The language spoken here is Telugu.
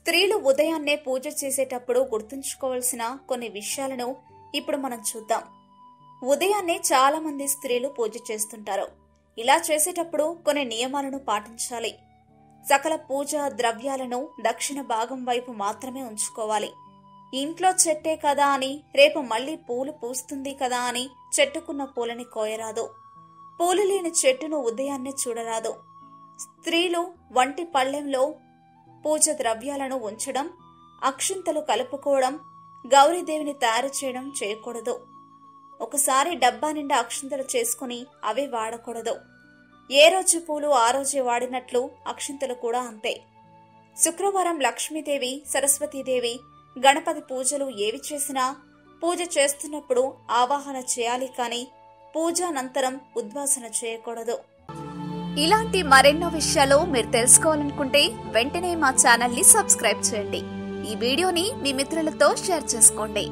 స్త్రీలు ఉదయాన్నే పూజ చేసేటప్పుడు గుర్తుంచుకోవాల్సిన కొన్ని విషయాలను ఇప్పుడు మనం చూద్దాం. ఉదయాన్నే చాలా మంది స్త్రీలు పూజ చేస్తుంటారు. ఇలా చేసేటప్పుడు కొన్ని నియమాలను పాటించాలి. సకల పూజా ద్రవ్యాలను దక్షిణ భాగం వైపు మాత్రమే ఉంచుకోవాలి. ఇంట్లో చెట్టే కదా అని రేపు మళ్లీ పూలు పూస్తుంది కదా అని చెట్టుకున్న పూలని కోయరాదు. పూలు లేని చెట్టును ఉదయాన్నే చూడరాదు. స్త్రీలు వంటి పళ్ళెంలో పూజ ద్రవ్యాలను ఉంచడం, అక్షింతలు కలుపుకోవడం, గౌరీదేవిని తయారు చేయడం చేయకూడదు. ఒకసారి డబ్బా నిండా అక్షింతలు చేసుకుని అవి వాడకూడదు. ఏ రోజు పూలు ఆ రోజే వాడినట్లు అక్షింతలు కూడా అంతే. శుక్రవారం లక్ష్మీదేవి, సరస్వతీదేవి, గణపతి పూజలు ఏవి చేసినా పూజ చేస్తున్నప్పుడు ఆవాహన చేయాలి కానీ పూజానంతరం ఉద్వాసన చేయకూడదు. ఇలాంటి మరెన్నో విషయాలు మీరు తెలుసుకోవాలనుకుంటే వెంటనే మా ఛానల్ ని సబ్స్క్రైబ్ చేయండి. ఈ వీడియోని మీ మిత్రులతో షేర్ చేసుకోండి.